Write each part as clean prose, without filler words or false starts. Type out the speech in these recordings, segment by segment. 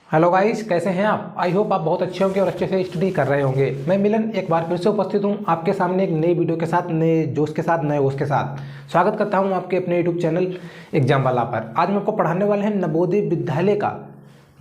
Hello guys, कैसे हैं आप। आई होप आप बहुत अच्छे होंगे और अच्छे से स्टडी कर रहे होंगे। मैं मिलन एक बार फिर से उपस्थित हूं आपके सामने एक नई वीडियो के साथ, नए जोश के साथ, नए होश के साथ। स्वागत करता हूं आपके अपने यूट्यूब चैनल एग्जाम वाला पर। आज मैं आपको पढ़ाने वाले हैं नवोदय विद्यालय का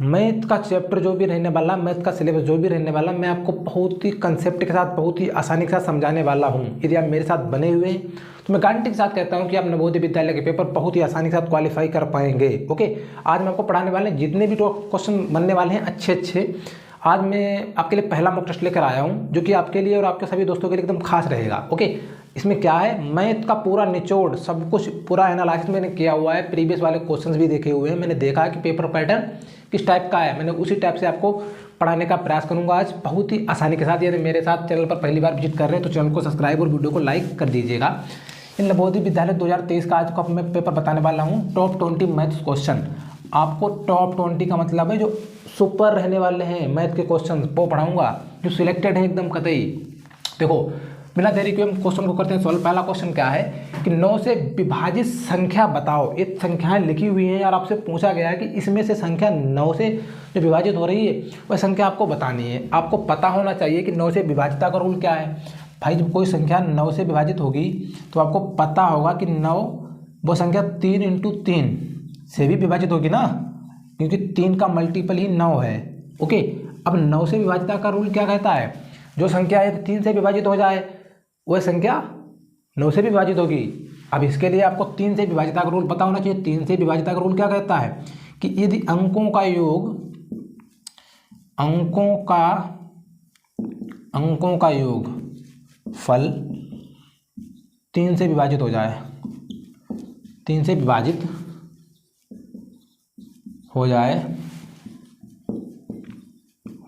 मैथ का चैप्टर जो भी रहने वाला, मैथ का सिलेबस जो भी रहने वाला, मैं आपको बहुत ही कंसेप्ट के साथ, बहुत ही आसानी के साथ समझाने वाला हूँ। यदि आप मेरे साथ बने हुए हैं तो मैं गारंटी के साथ कहता हूँ कि आप नवोदय विद्यालय के पेपर बहुत ही आसानी के साथ क्वालिफाई कर पाएंगे। ओके, आज मैं आपको पढ़ाने वाले हैं जितने भी क्वेश्चन बनने वाले हैं अच्छे। आज मैं आपके लिए पहला मॉक टेस्ट लेकर आया हूँ जो कि आपके लिए और आपके सभी दोस्तों के लिए एकदम खास रहेगा। ओके, इसमें क्या है, मैथ का पूरा निचोड़ सब कुछ पूरा एनालिसिस मैंने किया हुआ है। प्रीवियस वाले क्वेश्चंस भी देखे हुए हैं। मैंने देखा है कि पेपर पैटर्न किस टाइप का है। मैंने उसी टाइप से आपको पढ़ाने का प्रयास करूंगा आज बहुत ही आसानी के साथ। यदि मेरे साथ चैनल पर पहली बार विजिट कर रहे हैं तो चैनल को सब्सक्राइब और वीडियो को लाइक कर दीजिएगा। इन नवोदय विद्यालय 2023 का आज का मैं पेपर बताने वाला हूँ टॉप 20 मैथ्स क्वेश्चन। आपको टॉप 20 का मतलब है जो सुपर रहने वाले हैं मैथ के क्वेश्चन वो पढ़ाऊंगा, जो सिलेक्टेड है एकदम कतई। देखो, बिना देरी के हम क्वेश्चन को करते हैं सॉल्व। पहला क्वेश्चन क्या है कि 9 से विभाजित संख्या बताओ। ये संख्याएं लिखी हुई हैं और आपसे पूछा गया है कि इसमें से संख्या 9 से जो विभाजित हो रही है वह संख्या आपको बतानी है। आपको पता होना चाहिए कि 9 से विभाजिता का रूल क्या है। भाई, जब कोई संख्या 9 से विभाजित होगी तो आपको पता होगा कि 9 वो संख्या 3 × 3 से भी विभाजित होगी ना, क्योंकि 3 का मल्टीपल ही 9 है। ओके, अब 9 से विभाजिता का रूल क्या कहता है, जो संख्या 3 से विभाजित हो जाए वह संख्या 9 से विभाजित होगी। अब इसके लिए आपको 3 से विभाजिता का रूल पता होना चाहिए। 3 से विभाजिता का रूल क्या कहता है कि यदि अंकों का योग फल 3 से विभाजित हो जाए, 3 से विभाजित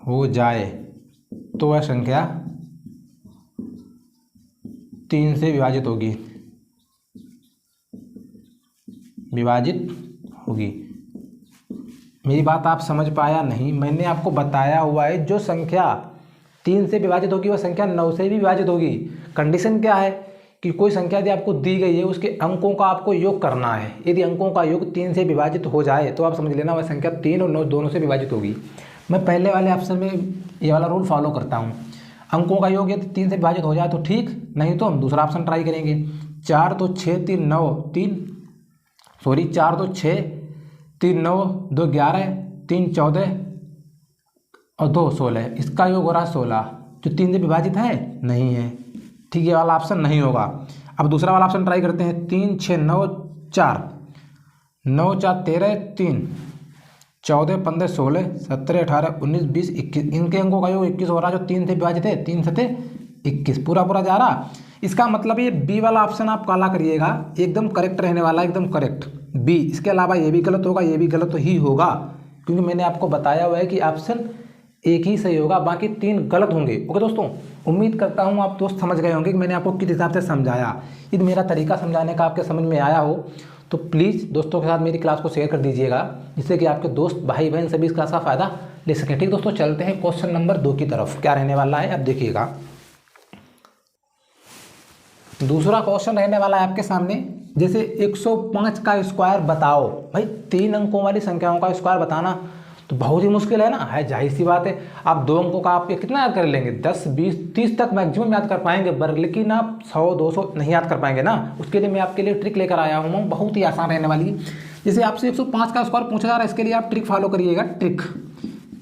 हो जाए तो वह संख्या 3 से विभाजित होगी। मेरी बात आप समझ पाया नहीं? मैंने आपको बताया हुआ है जो संख्या 3 से विभाजित होगी वह संख्या 9 से भी विभाजित होगी। कंडीशन क्या है कि कोई संख्या यदि आपको दी गई है उसके अंकों का आपको योग करना है। यदि अंकों का योग 3 से विभाजित हो जाए तो आप समझ लेना वह संख्या 3 और 9 दोनों से विभाजित होगी। मैं पहले वाले ऑप्शन में ये वाला रूल फॉलो करता हूँ। अंकों का योग यदि 3 से विभाजित हो जाए तो ठीक, नहीं तो हम दूसरा ऑप्शन ट्राई करेंगे। 4 तो 6 3 9 4 तो 6 3 9 2 11 3 14 और 2 16। इसका योग हो रहा है 16, जो 3 से विभाजित है नहीं है। ठीक, ये वाला ऑप्शन नहीं होगा। अब दूसरा वाला ऑप्शन ट्राई करते हैं। 3 6 9 4 9 4 13 3 14 15 16 17 18 19 20 21। इनके अंकों का योग 21 हो रहा, जो 3 से विभाजित है। 3 7 21 पूरा जा रहा। इसका मतलब ये बी वाला ऑप्शन आप काला करिएगा, एकदम करेक्ट रहने वाला, एकदम करेक्ट बी। इसके अलावा ये भी गलत होगा, ये भी गलत ही होगा, क्योंकि मैंने आपको बताया हुआ है कि ऑप्शन एक ही सही होगा, बाकी 3 गलत होंगे। ओके दोस्तों, उम्मीद करता हूँ आप दोस्त समझ गए होंगे कि मैंने आपको किस हिसाब से समझाया। यदि मेरा तरीका समझाने का आपके समझ में आया हो तो प्लीज़ दोस्तों के साथ मेरी क्लास को शेयर कर दीजिएगा, जिससे कि आपके दोस्त भाई बहन सभी इस क्लास का फ़ायदा ले सकें। ठीक दोस्तों, चलते हैं क्वेश्चन नंबर 2 की तरफ। क्या रहने वाला है अब देखिएगा। दूसरा क्वेश्चन रहने वाला है आपके सामने, जैसे 105 का स्क्वायर बताओ। भाई, 3 अंकों वाली संख्याओं का स्क्वायर बताना तो बहुत ही मुश्किल है ना, है जाहिर सी बात है। आप 2 अंकों का आप कितना याद कर लेंगे, 10 20 30 तक मैक्सिमम याद कर पाएंगे वर्ग, लेकिन आप 100 200 नहीं याद कर पाएंगे ना। उसके लिए मैं आपके लिए ट्रिक लेकर आया हूँ, बहुत ही आसान रहने वाली है। जैसे आपसे 105 का स्क्वायर पूछा जा रहा है, इसके लिए आप ट्रिक फॉलो करिएगा। ट्रिक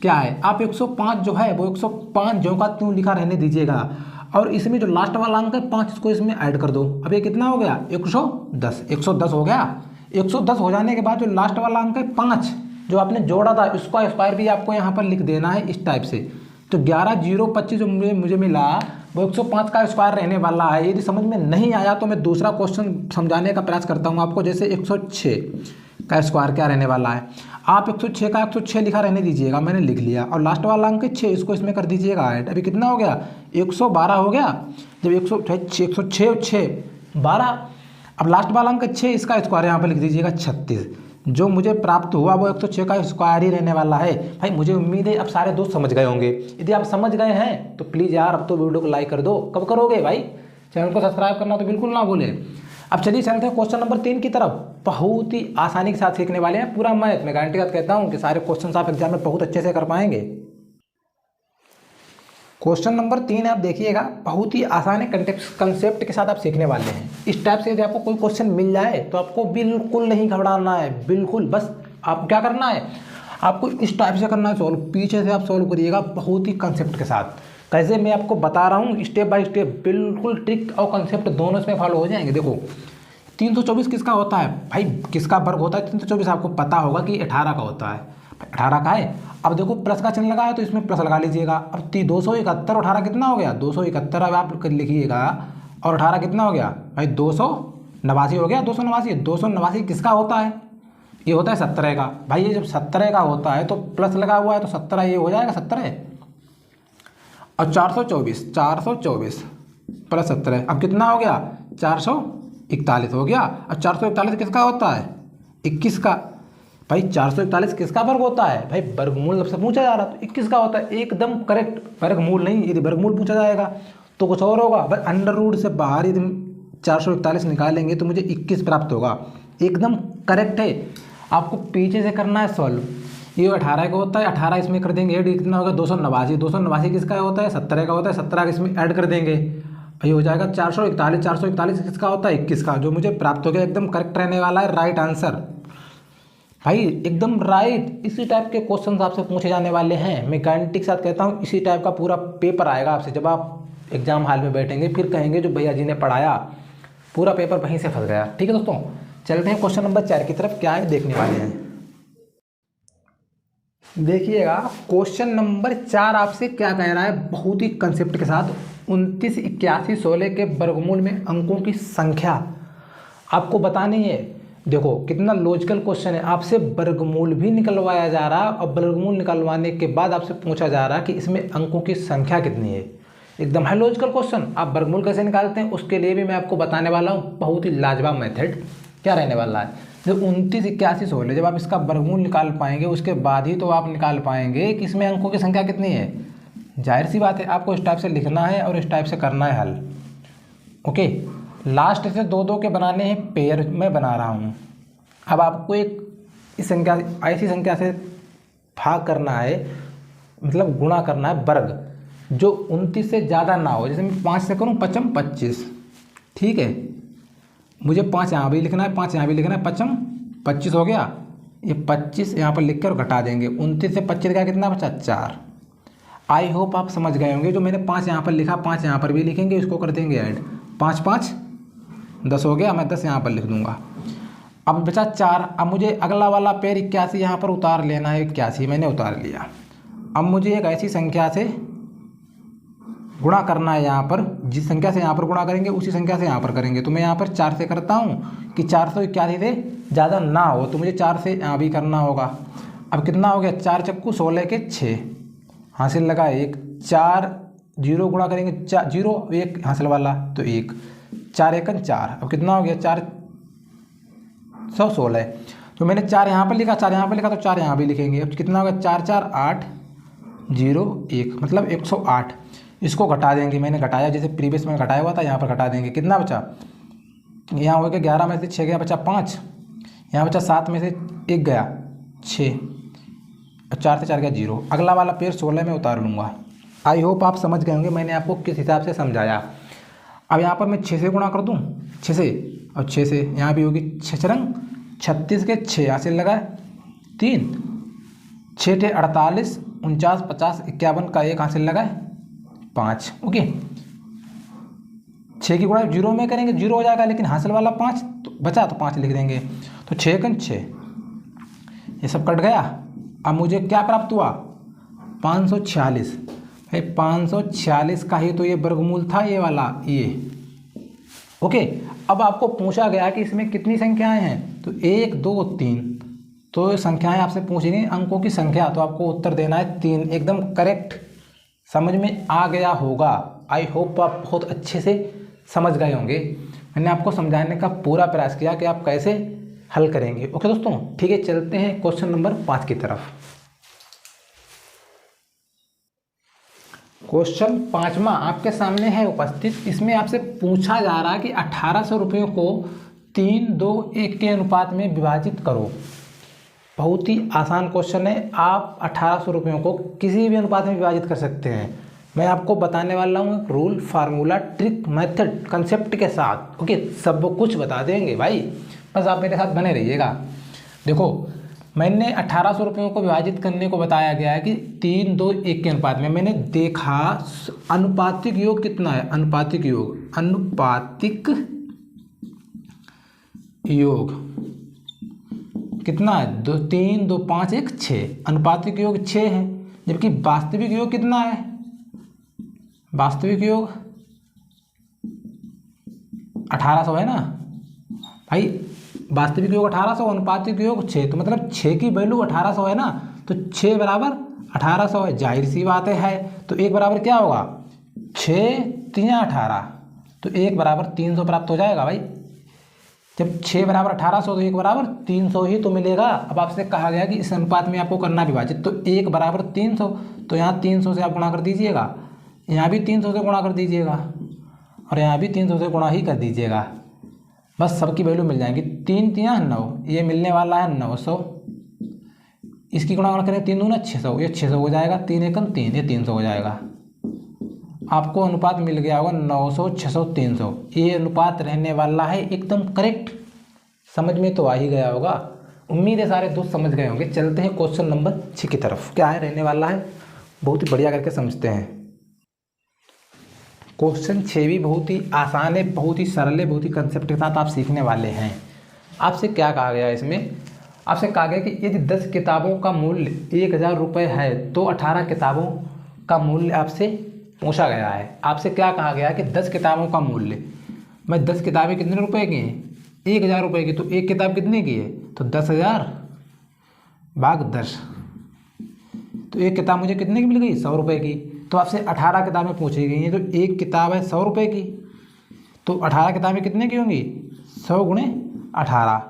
क्या है, आप 105 जो है वो 105 जो का त्यों लिखा रहने दीजिएगा, और इसमें जो लास्ट वाला अंक है 5, इसको इसमें ऐड कर दो। अब ये कितना हो गया, 110 हो गया। 110 हो जाने के बाद जो लास्ट वाला अंक है 5 जो आपने जोड़ा था, उसका स्क्वायर भी आपको यहाँ पर लिख देना है इस टाइप से। तो 11 0 25 जो मुझे मिला वो 105 का स्क्वायर रहने वाला है। यदि समझ में नहीं आया तो मैं दूसरा क्वेश्चन समझाने का प्रयास करता हूँ आपको। जैसे 106 का स्क्वायर क्या रहने वाला है, आप 106 का 106 लिखा रहने दीजिएगा, मैंने लिख लिया, और लास्ट वाला अंक 6, इसको इसमें कर दीजिएगा ऐड। अभी कितना हो गया, 112 हो गया। जब 106 और 6 12, अब लास्ट वाला अंक 6, इसका स्क्वायर यहाँ पर लिख दीजिएगा 36। जो मुझे प्राप्त हुआ वो 106 का स्क्वायर ही रहने वाला है। भाई, मुझे उम्मीद है अब सारे दोस्त समझ गए होंगे। यदि आप समझ गए हैं तो प्लीज़ यार अब तो वीडियो को लाइक कर दो। कब करोगे भाई, चैनल को सब्सक्राइब करना तो बिल्कुल ना भूलें। अब चलिए चलते हैं क्वेश्चन नंबर 3 की तरफ। बहुत ही आसानी के साथ सीखने वाले हैं पूरा मैथ। मैं गारंटी के साथ कहता हूँ कि सारे क्वेश्चन आप एग्जाम में बहुत अच्छे से कर पाएंगे। क्वेश्चन नंबर 3 आप देखिएगा, बहुत ही आसान है, कंसेप्ट के साथ आप सीखने वाले हैं। इस टाइप से यदि आपको कोई क्वेश्चन मिल जाए तो आपको बिल्कुल नहीं घबराना है, बिल्कुल। बस आपको क्या करना है, आपको इस टाइप से करना है सॉल्व, पीछे से आप सॉल्व करिएगा बहुत ही कंसेप्ट के साथ। कैसे मैं आपको बता रहा हूँ स्टेप बाय स्टेप, बिल्कुल ट्रिक और कंसेप्ट दोनों इसमें फॉलो हो जाएंगे। देखो 324 किसका होता है भाई, किसका वर्ग होता है 324? आपको पता होगा कि 18 का होता है, 18 का है। अब देखो प्लस का चिन्ह लगा है तो इसमें प्लस लगा लीजिएगा। अब 271 और 18 कितना हो गया, 271 अब आप लिखिएगा, और 18 कितना हो गया भाई, 289 हो गया। 289 किसका होता है, ये होता है 17 का। भाई ये जब 17 का होता है तो प्लस लगा हुआ है तो 17 ये हो जाएगा 17। और 424 प्लस 17 अब कितना हो गया, 441 हो गया। अब 441 किसका होता है, 21 का। भाई 441 किसका वर्ग होता है भाई, वर्गमूल से पूछा जा रहा तो 21 का होता है, एकदम करेक्ट। वर्गमूल नहीं, यदि वर्गमूल पूछा जाएगा तो कुछ और होगा। भाई अंडर रूट से बाहर यदि 441 निकालेंगे तो मुझे 21 प्राप्त होगा, एकदम करेक्ट है। आपको पीछे से करना है सॉल्व। ये 18 का होता है, 18 इसमें कर देंगे ऐड, कितना होगा 289 किसका होता है, 17 का होता है, 17 इसमें ऐड कर देंगे, भाई हो जाएगा 441 किसका होता है, 21 का, जो मुझे प्राप्त हो गया। एकदम करेक्ट रहने वाला है, राइट आंसर भाई, एकदम राइट। इसी टाइप के क्वेश्चन आपसे पूछे जाने वाले हैं। मैं गारंटी के साथ कहता हूँ इसी टाइप का पूरा पेपर आएगा आपसे जब आप एग्जाम हॉल में बैठेंगे, फिर कहेंगे जो भैया जी ने पढ़ाया पूरा पेपर वहीं से फंस गया। ठीक है दोस्तों, चलते हैं क्वेश्चन नंबर 4 की तरफ, क्या है देखने वाले हैं। देखिएगा क्वेश्चन नंबर 4 आपसे क्या कह रहा है, बहुत ही कंसेप्ट के साथ। 29, 81, 16 के वर्गमूल में अंकों की संख्या आपको बतानी है। देखो कितना लॉजिकल क्वेश्चन है, आपसे वर्गमूल भी निकलवाया जा रहा है और वर्गमूल निकलवाने के बाद आपसे पूछा जा रहा है कि इसमें अंकों की संख्या कितनी है। एकदम है लॉजिकल क्वेश्चन। आप वर्गमूल कैसे निकालते हैं उसके लिए भी मैं आपको बताने वाला हूँ, बहुत ही लाजवाब मेथड क्या रहने वाला है। जब 29, 81, 16 जब आप इसका वर्गमूल निकाल पाएंगे उसके बाद ही तो आप निकाल पाएंगे कि इसमें अंकों की संख्या कितनी है। जाहिर सी बात है, आपको इस टाइप से लिखना है और इस टाइप से करना है हल। ओके, लास्ट से 2 2 के बनाने हैं पेयर में बना रहा हूँ। अब आपको एक इस संख्या ऐसी संख्या से भाग करना है, मतलब गुणा करना है वर्ग जो 29 से ज़्यादा ना हो। जैसे मैं 5 से करूँ 5 25, ठीक है, मुझे 5 यहाँ भी लिखना है, 5 यहाँ भी लिखना है, 5 25 हो गया। ये 25 यहाँ पर लिख कर घटा देंगे, 29 से 25 का कितना बचा 4। आई होप आप समझ गए होंगे। जो मैंने 5 यहाँ पर लिखा 5 यहाँ पर भी लिखेंगे, इसको कर देंगे ऐड, 5 5 10 हो गया, मैं 10 यहाँ पर लिख दूंगा। अब बचा 4। अब मुझे अगला वाला पेड़ 81 यहाँ पर उतार लेना है, 81 मैंने उतार लिया। अब मुझे एक ऐसी संख्या से गुणा करना है, यहाँ पर जिस संख्या से यहाँ पर गुणा करेंगे उसी संख्या से यहाँ पर करेंगे। तो मैं यहाँ पर 4 से करता हूँ कि 481 से ज़्यादा ना हो, तो मुझे 4 से यहाँ भी करना होगा। अब कितना हो गया, 4 चक्कू 16 के 6 हासिल लगा, 1 4 0 गुणा करेंगे 0 1 हासिल वाला तो 1 4 1 4। अब कितना हो गया 416। तो मैंने 4 यहाँ पर लिखा, 4 यहाँ पर लिखा तो 4 यहाँ भी लिखेंगे। अब कितना होगा 4 4 8 0 1 मतलब 108। इसको घटा देंगे, मैंने घटाया जैसे प्रीवियस में घटाया हुआ था, यहाँ पर घटा देंगे। कितना बचा, यहाँ हो गया 11 में से 6 गया बचा 5, यहाँ बचा 7 में से 1 गया 6, 4 से 4 गया 0। अगला वाला पेड़ 16 में उतार लूँगा। आई होप आप समझ गए होंगे मैंने आपको किस हिसाब से समझाया। अब यहाँ पर मैं 6 से गुणा कर दूँ, 6 से, और 6 से यहाँ भी होगी 6 रंग 36 के 6 यहाँ से लगाए 3 6 टे 48 49 50 51 का 1 हासिल लगाए 5। ओके, 6 की गुणा 0 में करेंगे 0 हो जाएगा, लेकिन हासिल वाला 5 तो बचा तो 5 लिख देंगे। तो 6 कन 6 ये सब कट गया। अब मुझे क्या प्राप्त हुआ 546। भाई 546 का ही तो ये वर्गमूल था, ये वाला ये। ओके, अब आपको पूछा गया कि इसमें कितनी संख्याएं हैं, तो 1 2 3, तो संख्याएं आपसे पूछेंगी अंकों की संख्या, तो आपको उत्तर देना है 3। एकदम करेक्ट, समझ में आ गया होगा। आई होप आप बहुत अच्छे से समझ गए होंगे। मैंने आपको समझाने का पूरा प्रयास किया कि आप कैसे हल करेंगे। ओके दोस्तों, ठीक है, चलते हैं क्वेश्चन नंबर 5 की तरफ। क्वेश्चन 5वां आपके सामने है उपस्थित। इसमें आपसे पूछा जा रहा है कि 1800 रुपयों को 3, 2, 1 के अनुपात में विभाजित करो। बहुत ही आसान क्वेश्चन है। आप 1800 रुपयों को किसी भी अनुपात में विभाजित कर सकते हैं। मैं आपको बताने वाला हूँ एक rule, formula, trick, method, concept के साथ। ओके, सब कुछ बता देंगे भाई, बस आप मेरे साथ बने रहिएगा। देखो, मैंने 1800 रुपयों को विभाजित करने को बताया गया है कि 3, 2, 1 के अनुपात में। मैंने देखा अनुपातिक योग कितना है, अनुपातिक योग कितना है, 2, 3, 2, 5, 1, 6। अनुपातिक योग 6 है, जबकि वास्तविक योग कितना है, वास्तविक योग 1800 है ना भाई। वास्तविक योग 1800, अनुपातिक योग 6, तो मतलब 6 की वैल्यू 1800 है ना, तो 6 बराबर 1800 है। जाहिर सी बात है। तो 1 बराबर क्या होगा, 6, 3, 18, तो 1 बराबर 300 प्राप्त हो जाएगा भाई। जब 6 बराबर 1800 तो 1 बराबर 300 ही तो मिलेगा। अब आपसे कहा गया कि इस अनुपात में आपको करना विभाजित, तो 1 बराबर 300, तो यहाँ 300 से आप गुणा कर दीजिएगा, यहाँ भी 300 से गुणा कर दीजिएगा, और यहाँ भी 300 से गुणा ही कर दीजिएगा। बस सबकी वैल्यू मिल जाएंगी। 3, 3, 9, ये मिलने वाला है 900। इसकी गुणा करें 3 दूना 600, ये 600 हो जाएगा। 3 एकम 3, ये 300 हो जाएगा। आपको अनुपात मिल गया होगा 900, 600, 300। ये अनुपात रहने वाला है एकदम करेक्ट। समझ में तो आ ही गया होगा। उम्मीद है सारे दोस्त समझ गए होंगे। चलते हैं क्वेश्चन नंबर 6 की तरफ। क्या है रहने वाला है, बहुत ही बढ़िया करके समझते हैं। क्वेश्चन 6 भी बहुत ही आसान है, बहुत ही सरल है, बहुत ही कंसेप्ट के साथ आप सीखने वाले हैं। आपसे क्या कहा गया है इसमें, आपसे कहा गया कि यदि 10 किताबों का मूल्य 1000 रुपये है तो 18 किताबों का मूल्य आपसे पूछा गया है। आपसे क्या कहा गया है कि 10 किताबों का मूल्य, मैं 10 किताबें कितने रुपए की हैं, 1000 रुपये की, तो एक किताब कितने की है, तो 10,000 भाग 10, तो एक किताब मुझे कितने की मिल गई, 100 रुपये की। तो आपसे 18 किताबें पूछी गई हैं, तो एक किताब है 100 रुपये की, तो 18 किताबें कितने की होंगी, 100 गुणे 18।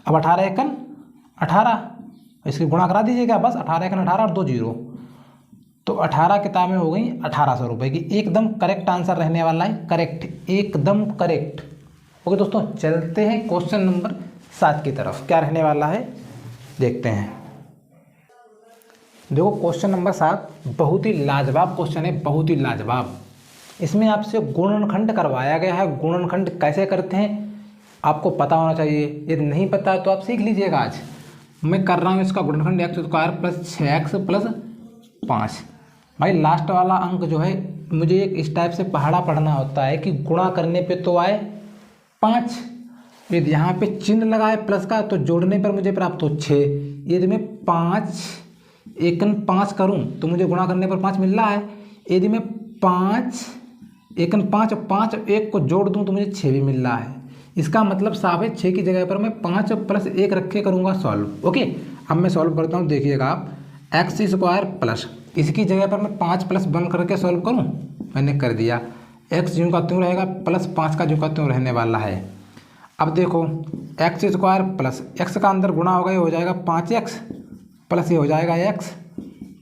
अब 18 एकन 18, इसकी गुणा करा दीजिएगा बस, 18 एकन 18 और 2 जीरो, तो 18 किताबें हो गई 1800 रुपये की। एकदम करेक्ट आंसर रहने वाला है, करेक्ट, एकदम करेक्ट। ओके दोस्तों, चलते हैं क्वेश्चन नंबर 7 की तरफ। क्या रहने वाला है देखते हैं। देखो क्वेश्चन नंबर 7 बहुत ही लाजवाब क्वेश्चन है, बहुत ही लाजवाब। इसमें आपसे गुणनखंड करवाया गया है। गुणनखंड कैसे करते हैं आपको पता होना चाहिए, यदि नहीं पता तो आप सीख लीजिएगा। आज मैं कर रहा हूँ इसका गुणनखंड x² + 6x + 5। भाई लास्ट वाला अंक जो है मुझे एक इस टाइप से पहाड़ा पढ़ना होता है कि गुणा करने पे तो आए 5, यदि यहाँ पे चिन्ह लगाए प्लस का तो जोड़ने पर मुझे प्राप्त हो 6। यदि मैं 5 एकन 5 करूँ तो मुझे गुणा करने पर 5 मिल रहा है। यदि मैं 5 एकन 5 और 5 और 1 को जोड़ दूँ तो मुझे 6 भी मिल रहा है। इसका मतलब साफ है 6 की जगह पर मैं 5 + 1 रख के करूँगा सॉल्व। ओके, अब मैं सॉल्व करता हूँ, देखिएगा आप। x² प्लस, इसकी जगह पर मैं 5 + 1 करके सॉल्व करूँ, मैंने कर दिया। x ज्यों का त्यों रहेगा, प्लस 5 का ज्यों का त्यों रहने वाला है। अब देखो x² प्लस x का अंदर गुणा होगा, ये हो जाएगा 5x प्लस ये हो जाएगा x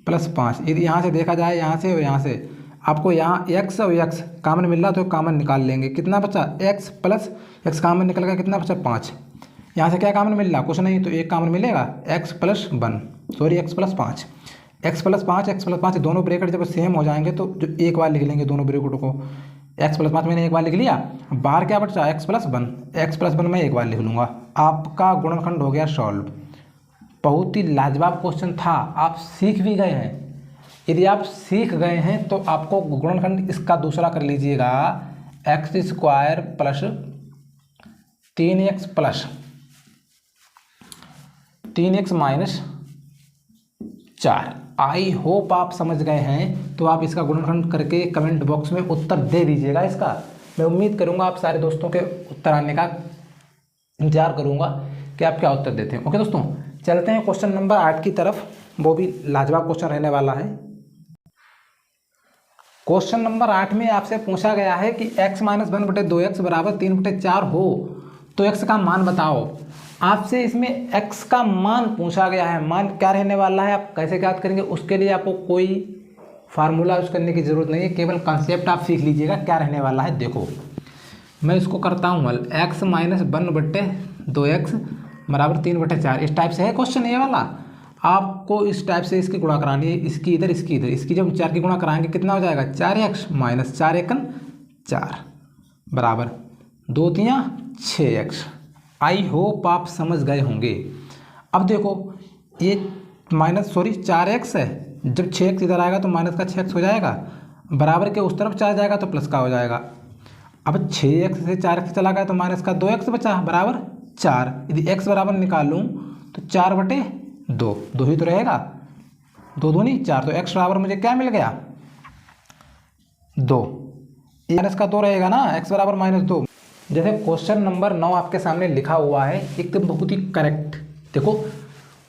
+ 5। यदि यहाँ से देखा जाए, यहाँ से और यहाँ से, आपको यहाँ x और x कॉमन मिल रहा तो कॉमन निकाल लेंगे। कितना बचा, x प्लस x कॉमन निकल गया, कितना बचा 5। यहाँ से क्या कॉमन मिल रहा, कुछ नहीं, तो एक कॉमन मिलेगा, x + 1, sorry x + 5, x + 5, x + 5 दोनों ब्रैकेट जब सेम हो जाएंगे तो जो एक बार लिख लेंगे दोनों ब्रैकेटों को। x + 5 मैंने एक बार लिख लिया, बाहर क्या बचा, x + 1, x + 1 मैं एक बार लिख लूँगा। आपका गुणनखंड हो गया सॉल्व। बहुत ही लाजवाब क्वेश्चन था, आप सीख भी गए हैं। यदि आप सीख गए हैं तो आपको गुणनखंड इसका दूसरा कर लीजिएगा, x² plus 3x plus 3x minus 4। I hope आप समझ गए हैं। तो आप इसका गुणनखंड करके कमेंट बॉक्स में उत्तर दे दीजिएगा इसका। मैं उम्मीद करूंगा आप सारे दोस्तों के उत्तर आने का इंतजार करूंगा कि आप क्या उत्तर देते हैं। ओके दोस्तों, चलते हैं क्वेश्चन नंबर 8 की तरफ। वो भी लाजवाब क्वेश्चन रहने वाला है। क्वेश्चन नंबर 8 में आपसे पूछा गया है कि x - 1/2x = 3/4 हो तो x का मान बताओ। आपसे इसमें x का मान पूछा गया है। मान क्या रहने वाला है, आप कैसे ज्ञात करेंगे, उसके लिए आपको कोई फार्मूला यूज़ करने की ज़रूरत नहीं है, केवल कॉन्सेप्ट आप सीख लीजिएगा क्या रहने वाला है। देखो मैं इसको करता हूँ हल, x माइनस 1/2x बराबर 3/4। इस टाइप से है क्वेश्चन ये वाला। आपको इस टाइप से इसकी गुणा करानी है, इसकी इधर इसकी इधर। इसकी जब 4 की गुणा कराएंगे कितना हो जाएगा, 4x माइनस 4 एकन 4 बराबर 2 तियाँ 6x। आई होप आप समझ गए होंगे। अब देखो ये माइनस 4x है, जब 6x इधर आएगा तो माइनस का 6x हो जाएगा, बराबर के उस तरफ 4 जाएगा तो प्लस का हो जाएगा। अब 6x से 4x चला गया तो माइनस का 2x बचा बराबर 4। यदि x बराबर निकालूँ तो 4/2, 2 ही तो रहेगा, 2 दूनी 4, तो x बराबर मुझे क्या मिल गया 2। माइनस का 2 रहेगा ना, x बराबर -2। जैसे क्वेश्चन नंबर 9 आपके सामने लिखा हुआ है एकदम बहुत ही करेक्ट। देखो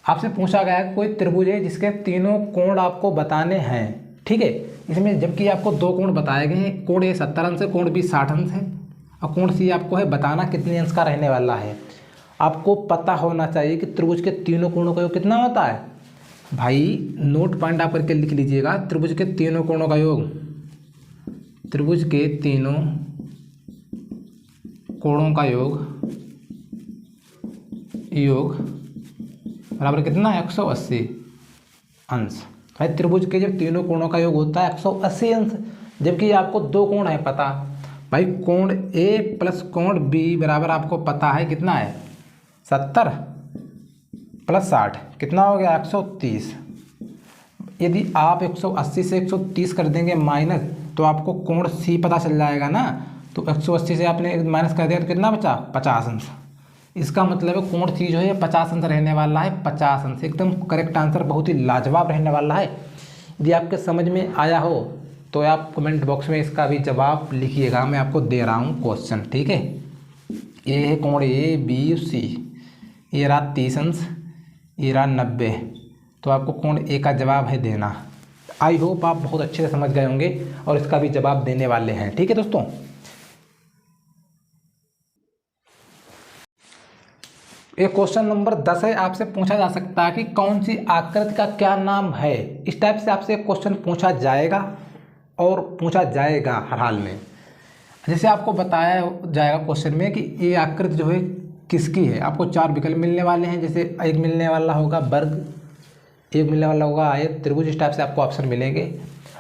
आपसे पूछा गया है कोई त्रिभुज है जिसके तीनों कोण आपको बताने हैं, ठीक है। इसमें जबकि आपको 2 कोण बताए गए हैं, कोण ए 70 अंश है, कोण बी 60 अंश है, और कोण सी आपको है बताना कितने अंश का रहने वाला है। आपको पता होना चाहिए कि त्रिभुज के तीनों कोणों का योग कितना होता है। भाई नोट पॉइंट आप करके लिख लीजिएगा, त्रिभुज के तीनों कोणों का योग, त्रिभुज के तीनों कोणों का योग बराबर कितना, 180 अंश। भाई त्रिभुज के जब तीनों कोणों का योग होता है 180 अंश, जबकि आपको 2 कोण है पता। भाई कोण ए प्लस कोण बी बराबर आपको पता है कितना है, 70 प्लस 60 कितना हो गया 130। यदि आप 180 से 130 कर देंगे माइनस, तो आपको कोण सी पता चल जाएगा ना। तो 180 से आपने माइनस कर दिया तो कितना बचा, 50 अंश। इसका मतलब है कोण सी जो है 50 अंश रहने वाला है, 50 अंश एकदम करेक्ट आंसर, बहुत ही लाजवाब रहने वाला है। यदि आपके समझ में आया हो तो आप कमेंट बॉक्स में इसका भी जवाब लिखिएगा, मैं आपको दे रहा हूँ क्वेश्चन, ठीक है। ये है कोण ए बी सी, ये रहा 30 अंश, ये रहा 90, तो आपको कोण ए का जवाब है देना। आई होप आप बहुत अच्छे से समझ गए होंगे और इसका भी जवाब देने वाले हैं, ठीक है दोस्तों। एक क्वेश्चन नंबर 10 है, आपसे पूछा जा सकता है कि कौन सी आकृति का क्या नाम है। इस टाइप से आपसे एक क्वेश्चन पूछा जाएगा और पूछा जाएगा हर हाल में। जैसे आपको बताया जाएगा क्वेश्चन में कि ये आकृति जो है किसकी है। आपको 4 विकल्प मिलने वाले हैं, जैसे एक मिलने वाला होगा वर्ग, एक मिलने वाला होगा आयत, त्रिभुज, इस टाइप से आपको ऑप्शन मिलेंगे।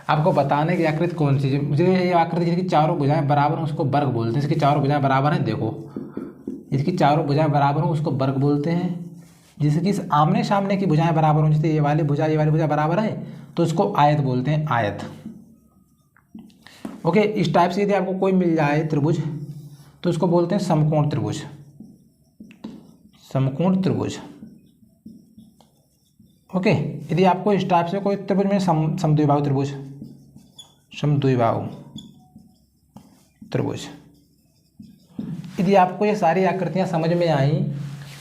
आपको बताने की आकृति कौन सी है। मुझे ये आकृति जिसकी चारों भुजाएं बराबर हैं उसको वर्ग बोलते हैं। इसकी चारों भुजाएं बराबर हैं, देखो इसकी चारों भुजाएं बराबर हों उसको वर्ग बोलते हैं। जिसकी इस आमने सामने की भुजाएं बराबर हों, जैसे ये वाली भुजा बराबर है तो इसको आयत बोलते हैं, आयत। ओके, इस टाइप से यदि आपको कोई मिल जाए त्रिभुज तो इसको बोलते हैं समकोण त्रिभुज, समकोण त्रिभुज। ओके, यदि आपको इस टाइप से कोई त्रिभुज में समद्विबाहु त्रिभुज, समद्विबाहु त्रिभुज, यदि आपको ये सारी आकृतियाँ समझ में आई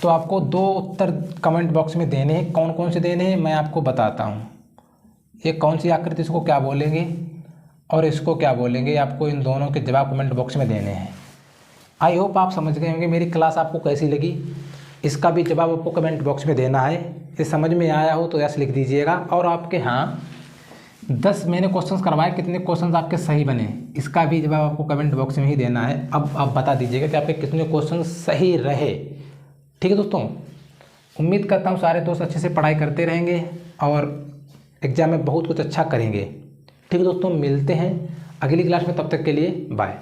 तो आपको 2 उत्तर कमेंट बॉक्स में देने हैं। कौन कौन से देने हैं मैं आपको बताता हूँ। ये कौन सी आकृति, इसको क्या बोलेंगे और इसको क्या बोलेंगे, आपको इन दोनों के जवाब कमेंट बॉक्स में देने हैं। आई होप आप समझ गए होंगे मेरी क्लास आपको कैसी लगी, इसका भी जवाब आपको कमेंट बॉक्स में देना है। ये समझ में आया हो तो यस लिख दीजिएगा। और आपके यहाँ 10 मैंने क्वेश्चंस करवाए, कितने क्वेश्चंस आपके सही बने इसका भी जवाब आपको कमेंट बॉक्स में ही देना है। अब आप बता दीजिएगा कि आपके कितने क्वेश्चन सही रहे, ठीक है दोस्तों। उम्मीद करता हूँ सारे दोस्त अच्छे से पढ़ाई करते रहेंगे और एग्जाम में बहुत कुछ अच्छा करेंगे, ठीक है दोस्तों। मिलते हैं अगली क्लास में, तब तक के लिए बाय।